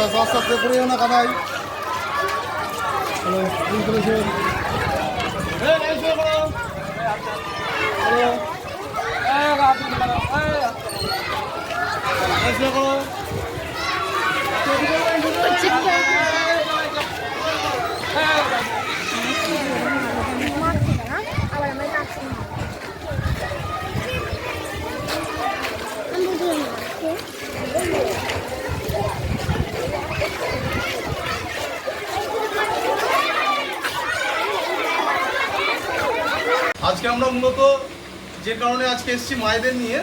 আস্তে আস্তে পড়ে না কাদাই। হ্যালো, আজকে আমরা মূলত যে কারণে আজকে এসেছি মায়েদের নিয়ে,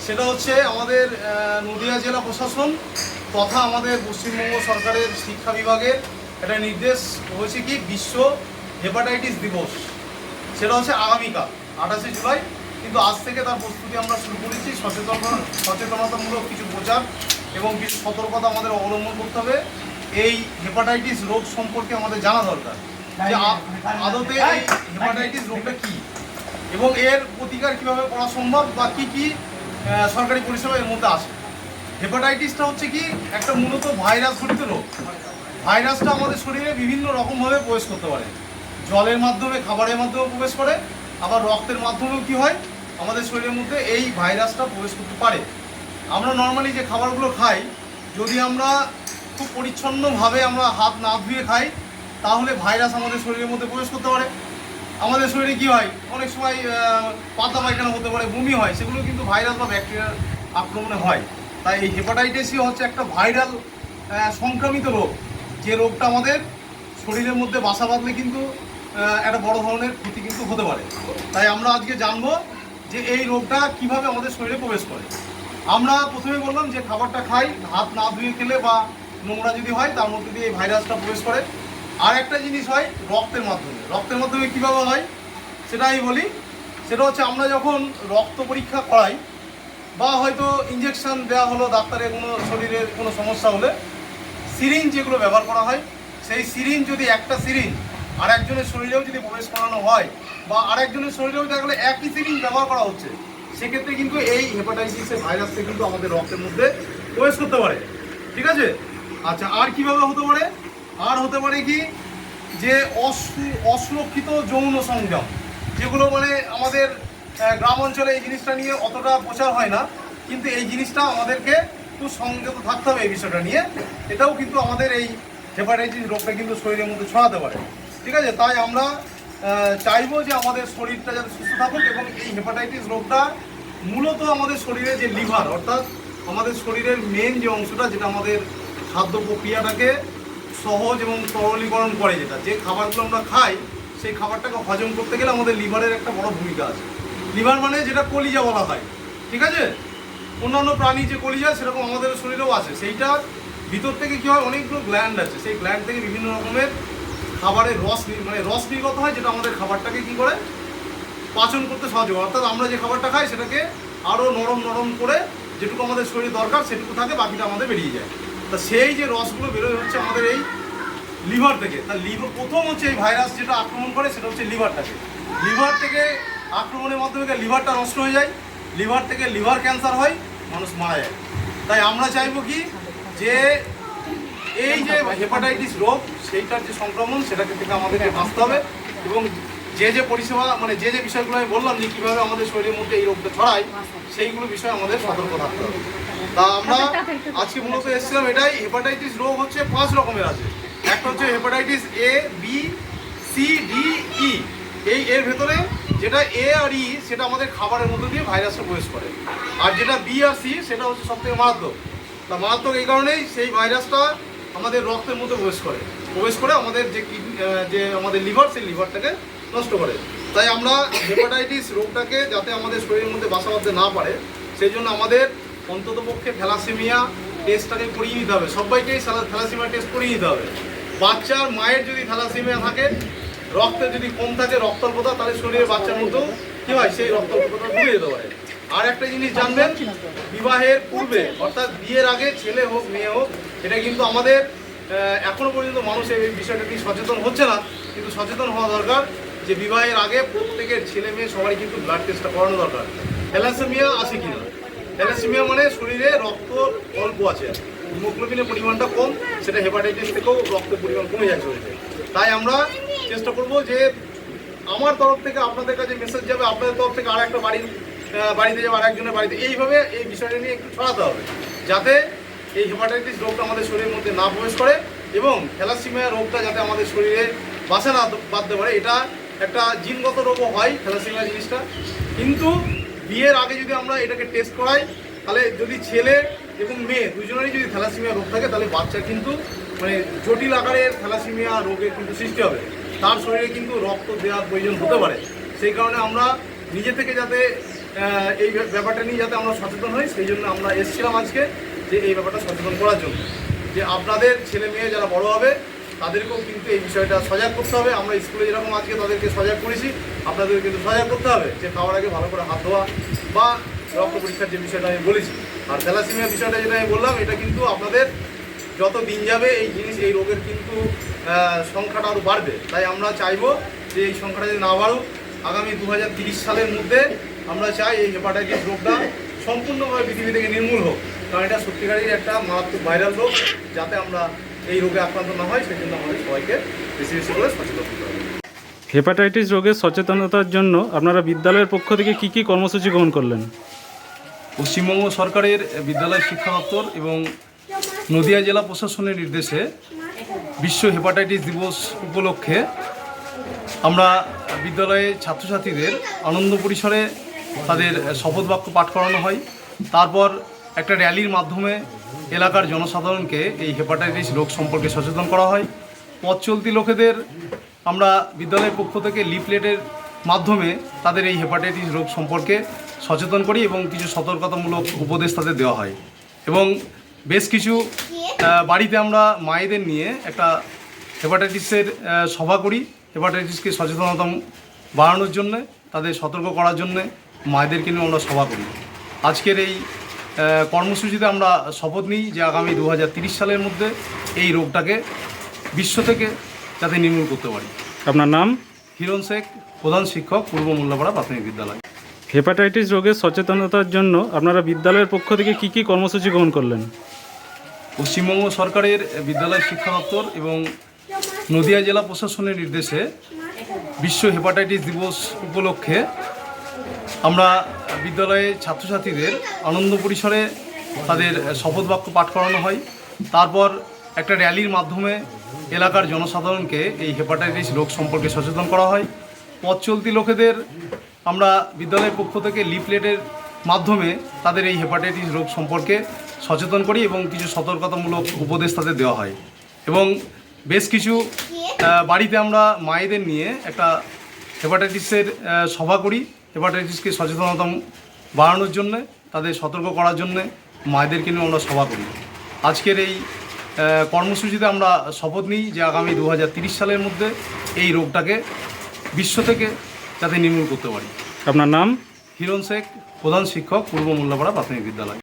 সেটা হচ্ছে আমাদের নদিয়া জেলা প্রশাসন তথা আমাদের পশ্চিমবঙ্গ সরকারের শিক্ষা বিভাগের একটা নির্দেশ হয়েছে কি বিশ্ব হেপাটাইটিস দিবস, সেটা হচ্ছে আগামীকাল 28শে জুলাই। কিন্তু আজ থেকে তার প্রস্তুতি আমরা শুরু করেছি। সচেতনতামূলক কিছু প্রচার এবং কিছু সতর্কতা আমাদের অবলম্বন করতে হবে। এই হেপাটাইটিস রোগ সম্পর্কে আমাদের জানা দরকার যে আদতে এই হেপাটাইটিস রোগটা কী এবং এর প্রতিকার কীভাবে করা সম্ভব বা কী কী সরকারি পরিষেবা এর মধ্যে আসে। হেপাটাইটিসটা হচ্ছে কি একটা মূলত ভাইরাস ঘটিত রোগ। ভাইরাসটা আমাদের শরীরে বিভিন্ন রকমভাবে প্রবেশ করতে পারে। জলের মাধ্যমে, খাবারের মাধ্যমে প্রবেশ করে, আবার রক্তের মাধ্যমেও কি হয় আমাদের শরীরের মধ্যে এই ভাইরাসটা প্রবেশ করতে পারে। আমরা নর্মালি যে খাবারগুলো খাই, যদি আমরা খুব পরিচ্ছন্নভাবে আমরা হাত না ধুয়ে খাই, তাহলে ভাইরাস আমাদের শরীরের মধ্যে প্রবেশ করতে পারে। আমাদের শরীরে কি হয়, অনেক সময় পাতলা পায়খানা হতে পারে, বমি হয়, সেগুলো কিন্তু ভাইরাস বা ব্যাকটেরিয়ার আক্রমণে হয়। তাই এই হেপাটাইটিসই হচ্ছে একটা ভাইরাল সংক্রামিত রোগ, যে রোগটা আমাদের শরীরের মধ্যে বাসা বাঁধলে কিন্তু একটা বড় ধরনের ক্ষতি কিন্তু হতে পারে। তাই আমরা আজকে জানবো যে এই রোগটা কিভাবে আমাদের শরীরে প্রবেশ করে। আমরা প্রথমে বললাম যে খাবারটা খাই, হাত না ধুয়ে খেলে বা নোংরা যদি হয়, তার মধ্যে দিয়ে এই ভাইরাসটা প্রবেশ করে। আর একটা জিনিস হয় রক্তের মাধ্যমে। রক্তের মাধ্যমে কীভাবে হয় সেটাই বলি। সেটা হচ্ছে আমরা যখন রক্ত পরীক্ষা করাই বা হয়তো ইঞ্জেকশন দেওয়া হলো ডাক্তারের কোনো শরীরের কোনো সমস্যা হলে, সিরিঞ্জ যেগুলো ব্যবহার করা হয়, সেই সিরিঞ্জ যদি একটা সিরিঞ্জ আর একজনের শরীরেও যদি প্রবেশ করানো হয় বা আরেকজনের শরীরেও দেখা গেলে একই সিরিঞ্জ ব্যবহার করা হচ্ছে, সেক্ষেত্রে কিন্তু এই হেপাটাইটিসের ভাইরাসটা কিন্তু আমাদের রক্তের মধ্যে প্রবেশ করতে পারে। ঠিক আছে? আচ্ছা, আর কিভাবে হতে পারে? আর হতে পারে কি যে অসুরক্ষিত যৌন সংযম, যেগুলো মানে আমাদের গ্রাম অঞ্চলে এই জিনিসটা নিয়ে অতটা প্রচার হয় না, কিন্তু এই জিনিসটা আমাদেরকে খুব সংযত থাকতে হবে এই বিষয়টা নিয়ে। এটাও কিন্তু আমাদের এই হেপাটাইটিস রোগটা কিন্তু শরীরের মধ্যে ছড়াতে পারে। ঠিক আছে? তাই আমরা চাইবো যে আমাদের শরীরটা যাতে সুস্থ থাকুক এবং এই হেপাটাইটিস রোগটা মূলত আমাদের শরীরে যে লিভার, অর্থাৎ আমাদের শরীরের মেন যে অংশটা, যেটা আমাদের খাদ্য প্রক্রিয়াটাকে সহজ এবং তরলীকরণ করে, যেটা যে খাবারগুলো আমরা খাই সেই খাবারটাকে হজম করতে গেলে আমাদের লিভারের একটা বড় ভূমিকা আছে। লিভার মানে যেটা কলিজা বলা হয়। ঠিক আছে? অন্যান্য প্রাণী যে কলিজা সেরকম আমাদের শরীরেও আছে। সেইটা ভিতর থেকে কী হয়, অনেকগুলো গ্ল্যান্ড আছে, সেই গ্ল্যান্ড থেকে বিভিন্ন রকমের খাবারের রস নির্গত হয়, যেটা আমাদের খাবারটাকে কী করে পাচন করতে সাহায্য করে। অর্থাৎ আমরা যে খাবারটা খাই সেটাকে আরও নরম করে যেটুকু আমাদের শরীরে দরকার সেটুকু থাকে, বাকিটা আমাদের বেরিয়ে যায়। তা সেই যে রসগুলো বেরোয় হচ্ছে আমাদের এই লিভার থেকে। তা প্রথম হচ্ছে এই ভাইরাস যেটা আক্রমণ করে সেটা হচ্ছে লিভারটাকে। লিভার থেকে আক্রমণের মাধ্যমে লিভারটা নষ্ট হয়ে যায়, লিভার থেকে লিভার ক্যান্সার হয়, মানুষ মারা যায়। তাই আমরা চাইবো কি যে এই যে হেপাটাইটিস রোগ, সেইটার যে সংক্রমণ, সেটাকে থেকে আমাদেরকে বাঁচতে হবে এবং যে পরিষেবা যে বিষয়গুলো আমি বললাম যে কীভাবে আমাদের শরীরের মধ্যে এই রোগটা ছড়ায়, সেইগুলো বিষয়ে আমাদের সতর্ক থাকতে হবে। তা আমরা আজকে মূলত এসেছিলাম এটাই। হেপাটাইটিস রোগ হচ্ছে 5 রকমের আছে। একটা হচ্ছে hepatitis A, B, C, D, E। এর ভেতরে যেটা A আর E সেটা আমাদের খাবারের মধ্যে দিয়ে ভাইরাসটা প্রবেশ করে, আর যেটা B আর C সেটা হচ্ছে সবথেকে মারাত্মক। তা মারাত্মক এই কারণেই সেই ভাইরাসটা আমাদের রক্তের মধ্যে প্রবেশ করে আমাদের যে আমাদের লিভার, সেই লিভারটাকে নষ্ট করে। তাই আমরা হেপাটাইটিস রোগটাকে যাতে আমাদের শরীরের মধ্যে বাসা বাঁধতে না পারে, সেই জন্য আমাদের অন্ততপক্ষে থ্যালাসেমিয়া টেস্টটাকে করিয়ে নিতে হবে। সবাইকেই থ্যালাসেমিয়া টেস্ট করিয়ে নিতে হবে। বাচ্চার মায়ের যদি থ্যালাসেমিয়া থাকে, রক্তে যদি কম থাকে রক্তাল্পতা, তাহলে শরীরে বাচ্চার মধ্যেও কী হয়, সেই রক্তাল্পতা ডুবে যেতে পারে। আর একটা জিনিস জানবেন, বিবাহের পূর্বে অর্থাৎ বিয়ের আগে ছেলে হোক মেয়ে হোক, এটা কিন্তু আমাদের এখনও পর্যন্ত মানুষ এই বিষয়টা নিয়ে সচেতন হচ্ছে না, কিন্তু সচেতন হওয়া দরকার যে বিবাহের আগে প্রত্যেকের ছেলে মেয়ে সবাই কিন্তু ব্লাড টেস্টটা করানো দরকার। থ্যালাসেমিয়া আছে কিনা। থ্যালাসেমিয়া মানে শরীরে রক্ত অল্প আছে, হিমোগ্লোবিনের পরিমাণটা কম, সেটা হেপাটাইটিস থেকেও রক্তের পরিমাণ কমে যায় শরীরে। তাই আমরা চেষ্টা করব যে আমার তরফ থেকে আপনাদের কাছে মেসেজ যাবে, আপনাদের তরফ থেকে আর একটা বাড়িতে যাবে, আর একজনের বাড়িতে, এইভাবে এই বিষয়টা নিয়ে একটু ছড়াতে হবে, যাতে এই হেপাটাইটিস রোগটা আমাদের শরীরের মধ্যে না প্রবেশ করে এবং থ্যালাসিমিয়া রোগটা যাতে আমাদের শরীরে বাসা না বাঁধতে পারে। এটা একটা জিনগত রোগও হয় থ্যালাসিমিয়া জিনিসটা, কিন্তু বিয়ের আগে যদি আমরা এটাকে টেস্ট করাই, তাহলে যদি ছেলে এবং মেয়ে দুজনেরই যদি থ্যালাসিমিয়া রোগ থাকে, তাহলে বাচ্চার কিন্তু মানে জটিল আকারের থ্যালাসিমিয়া রোগের কিন্তু সৃষ্টি হবে, তার শরীরে কিন্তু রক্ত দেওয়ার প্রয়োজন হতে পারে। সেই কারণে আমরা নিজে থেকে যাতে এই ব্যাপারটা নিয়ে যাতে আমরা সচেতন হই, সেই জন্য আমরা এসেছিলাম আজকে, যে এই ব্যাপারটা সচেতন করার জন্য, যে আপনাদের ছেলে মেয়ে যারা বড় হবে তাদেরকেও কিন্তু এই বিষয়টা সজাগ করতে হবে। আমরা স্কুলে যেরকম আজকে তাদেরকে সজাগ করেছি, আপনাদের কিন্তু সজাগ করতে হবে যে খাওয়ার আগে ভালো করে হাত ধোয়া বা রক্ত পরীক্ষার যে বিষয়টা আমি বলেছি। আর থ্যালাসিমিয়া বিষয়টা যেটা আমি বললাম, এটা কিন্তু আপনাদের যত দিন যাবে এই রোগের কিন্তু সংখ্যাটা আরও বাড়বে। তাই আমরা চাইবো যে এই সংখ্যাটা যদি না বাড়ুক, আগামী 2030 সালের মধ্যে আমরা চাই এই হেপাটাইটিস রোগটা সম্পূর্ণভাবে পৃথিবী থেকে নির্মূল হোক, কারণ এটা সত্যিকারের একটা মারাত্মক ভাইরাল রোগ। যাতে আমরা এই রোগে আক্রান্ত না হয়, সেই জন্য আমাদের সবাইকে বেশি বেশি করে সচেতন হতে হবে। হেপাটাইটিস রোগের সচেতনতার জন্য আপনারা বিদ্যালয়ের পক্ষ থেকে কী কী কর্মসূচি গ্রহণ করলেন? পশ্চিমবঙ্গ সরকারের বিদ্যালয় শিক্ষা দপ্তর এবং নদিয়া জেলা প্রশাসনের নির্দেশে বিশ্ব হেপাটাইটিস দিবস উপলক্ষে আমরা বিদ্যালয়ে ছাত্রছাত্রীদের আনন্দ পরিসরে তাদের শপথ বাক্য পাঠ করানো হয়। তারপর একটা র্যালির মাধ্যমে এলাকার জনসাধারণকে এই হেপাটাইটিস রোগ সম্পর্কে সচেতন করা হয়। পথ চলতি লোকেদের আমরা বিদ্যালয়ের পক্ষ থেকে লিফলেটের মাধ্যমে তাদের এই হেপাটাইটিস রোগ সম্পর্কে সচেতন করি এবং কিছু সতর্কতামূলক উপদেশ তাদের দেওয়া হয়। এবং বেশ কিছু বাড়িতে আমরা মায়েদের নিয়ে একটা হেপাটাইটিসের সভা করি, হেপাটাইটিসকে সচেতনতা বাড়ানোর জন্যে, তাদের সতর্ক করার জন্যে মায়েদেরকে নিয়ে আমরা সভা করি। আজকের এই কর্মসূচিতে আমরা শপথ নিই যে আগামী 2030 সালের মধ্যে এই রোগটাকে বিশ্ব থেকে যাতে নির্মূল করতে পারি। আপনার নাম? হিরণ শেখ, প্রধান শিক্ষক, পূর্ব মোল্লাপাড়া প্রাথমিক বিদ্যালয়। হেপাটাইটিস রোগের সচেতনতার জন্য আপনারা বিদ্যালয়ের পক্ষ থেকে কী কী কর্মসূচি গ্রহণ করলেন? পশ্চিমবঙ্গ সরকারের বিদ্যালয় শিক্ষা দপ্তর এবং নদিয়া জেলা প্রশাসনের নির্দেশে বিশ্ব হেপাটাইটিস দিবস উপলক্ষে আমরা বিদ্যালয়ে ছাত্রছাত্রীদের আনন্দ পরিসরে তাদের শপথ বাক্য পাঠ করানো হয়। তারপর একটা র্যালির মাধ্যমে এলাকার জনসাধারণকে এই হেপাটাইটিস রোগ সম্পর্কে সচেতন করা হয়। পথ চলতি লোকেদের আমরা বিদ্যালয়ের পক্ষ থেকে লিফলেটের মাধ্যমে তাদের এই হেপাটাইটিস রোগ সম্পর্কে সচেতন করি এবং কিছু সতর্কতামূলক উপদেশ তাদের দেওয়া হয়। এবং বেশ কিছু বাড়িতে আমরা মায়েদের নিয়ে একটা হেপাটাইটিসের সভা করি, হেপাটাইটিসকে সচেতনতা বাড়ানোর জন্যে, তাদের সতর্ক করার জন্যে মায়েদেরকে নিয়ে আমরা সভা করি। আজকের এই কর্মসূচিতে আমরা শপথ নিই যে আগামী 2030 সালের মধ্যে এই রোগটাকে বিশ্ব থেকে যাতে নির্মূল করতে পারি। আপনার নাম? হিরণ শেখ, প্রধান শিক্ষক, পূর্ব মোল্লাপাড়া প্রাথমিক বিদ্যালয়।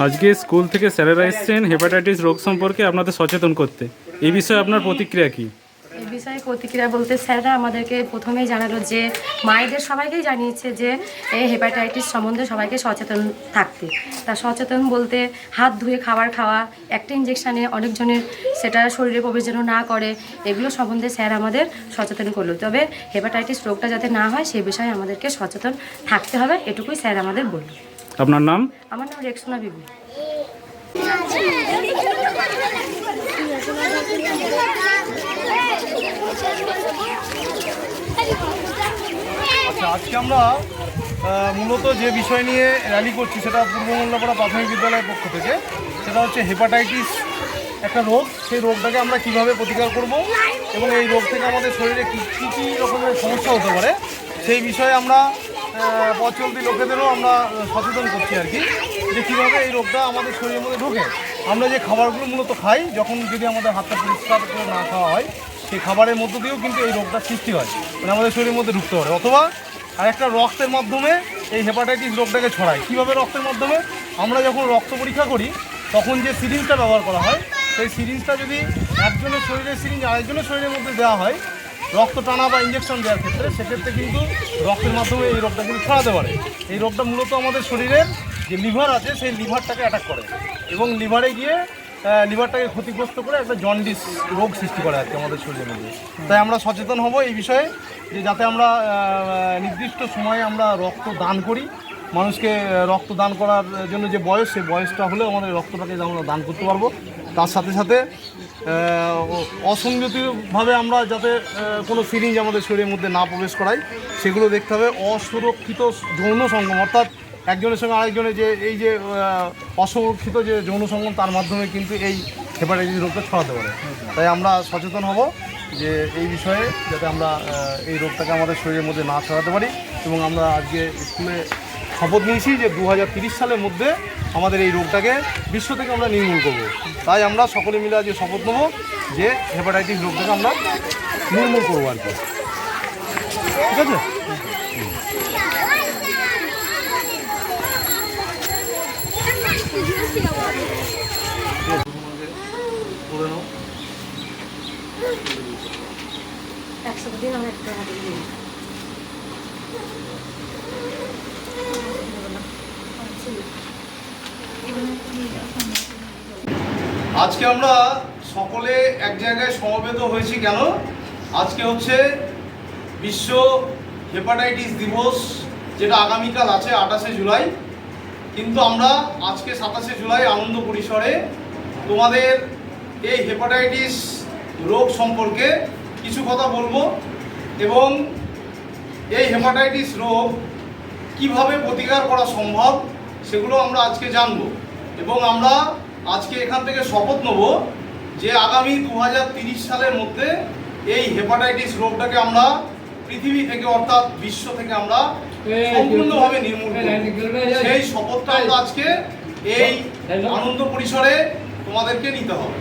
আজকে স্কুল থেকে স্যারেরা এসেছেন হেপাটাইটিস রোগ সম্পর্কে আপনাদের সচেতন করতে, এই বিষয়ে আপনার প্রতিক্রিয়া কী? এই বিষয়ে প্রতিক্রিয়া বলতে স্যাররা আমাদেরকে প্রথমেই জানালো যে মায়েদের সবাইকেই জানিয়েছে যে এই হেপাটাইটিস সম্বন্ধে সবাইকে সচেতন থাকতে। তা সচেতন বলতে হাত ধুয়ে খাবার খাওয়া, একটা ইঞ্জেকশানে অনেকজনের সেটা শরীরে প্রবেশ যেন না করে, এগুলো সম্বন্ধে স্যার আমাদের সচেতন করলো। তবে হেপাটাইটিস রোগটা যাতে না হয় সে বিষয়ে আমাদেরকে সচেতন থাকতে হবে, এটুকুই স্যার আমাদের বলল। আপনার নাম? আমার নাম রেক্সোনা বিবি। আচ্ছা, আজকে আমরা মূলত যে বিষয় নিয়ে র্যালি করছি সেটা পূর্ব মোল্লাপাড়া প্রাথমিক বিদ্যালয়ের পক্ষ থেকে, সেটা হচ্ছে হেপাটাইটিস একটা রোগ। সেই রোগটাকে আমরা কিভাবে প্রতিকার করব এবং এই রোগ থেকে আমাদের শরীরে কী রকমের সমস্যা হতে পারে সেই বিষয়ে আমরা পথ চলতি লোকেদেরও আমরা সচেতন করছি আর কি, যে কীভাবে এই রোগটা আমাদের শরীরের মধ্যে ঢোকে। আমরা যে খাবারগুলো মূলত খাই, যখন যদি আমাদের হাতটা পরিষ্কার করে না খাওয়া হয়, সেই খাবারের মধ্য দিয়েও কিন্তু এই রোগটা সৃষ্টি হয়, মানে আমাদের শরীরের মধ্যে ঢুকতে পারে। অথবা আরেকটা রক্তের মাধ্যমে এই হেপাটাইটিস রোগটাকে ছড়ায়। কীভাবে রক্তের মাধ্যমে? আমরা যখন রক্ত পরীক্ষা করি তখন যে সিরিঞ্জটা ব্যবহার করা হয়, সেই সিরিঞ্জটা যদি একজনের শরীরের সিরিঞ্জ আরেকজনের শরীরের মধ্যে দেওয়া হয় রক্ত টানা বা ইঞ্জেকশন দেওয়ার ক্ষেত্রে, সেক্ষেত্রে কিন্তু রক্তের মাধ্যমে এই রোগটা কিন্তু ছড়াতে পারে। এই রোগটা মূলত আমাদের শরীরের যে লিভার আছে সেই লিভারটাকে অ্যাটাক করে এবং লিভারে গিয়ে লিভারটাকে ক্ষতিগ্রস্ত করে একটা জন্ডিস রোগ সৃষ্টি করে আর কি আমাদের শরীরের মধ্যে। তাই আমরা সচেতন হব এই বিষয়ে, যে যাতে আমরা নির্দিষ্ট সময়ে আমরা রক্ত দান করি। মানুষকে রক্ত দান করার জন্য যে বয়স, সেই বয়সটা হলে আমাদের রক্তটাকে আমরা দান করতে পারবো। তার সাথে সাথে অসংগঠিতভাবে আমরা যাতে কোনো সিরিঞ্জ আমাদের শরীরের মধ্যে না প্রবেশ করাই, সেগুলো দেখতে হবে। অসুরক্ষিত যৌন সঙ্গম, অর্থাৎ একজনের সঙ্গে আরেকজনের যে এই যে অসুরক্ষিত যে যৌন সঙ্গম, তার মাধ্যমে কিন্তু এই হেপাটাইটিস রোগটা ছড়াতে পারে। তাই আমরা সচেতন হব যে এই বিষয়ে, যাতে আমরা এই রোগটাকে আমাদের শরীরের মধ্যে না ছড়াতে পারি। এবং আমরা আজকে স্কুলে শপথ নিয়েছি যে 2030 সালের মধ্যে আমাদের এই রোগটাকে বিশ্ব থেকে আমরা নির্মূল করব। তাই আমরা সকলে মিলে আজকে শপথ নেব যে হেপাটাইটিস রোগটাকে আমরা নির্মূল করবো আর কি। ঠিক আছে? করে নাও। 100 দিন আমরা একটা আজকে আমরা সকলে এক জায়গায় সমবেত হয়েছি কেন? আজকে হচ্ছে বিশ্ব হেপাটাইটিস দিবস, যেটা আগামীকাল আছে 28শে জুলাই। কিন্তু আমরা আজকে 27শে জুলাই আনন্দ পরিসরে তোমাদের এই হেপাটাইটিস রোগ সম্পর্কে কিছু কথা বলবো, এবং এই হেপাটাইটিস রোগ কিভাবে প্রতিকার করা সম্ভব সেগুলো আমরা আজকে জানব। এবং আমরা আজকে এখান থেকে শপথ নেব যে আগামী 2030 সালের মধ্যে এই হেপাটাইটিস রোগটাকে আমরা পৃথিবী থেকে, অর্থাৎ বিশ্ব থেকে আমরা সম্পূর্ণভাবে নির্মূল করব। সেই শপথটা আমরা আজকে এই আনন্দ পরিসরে তোমাদেরকে নিতে হবে।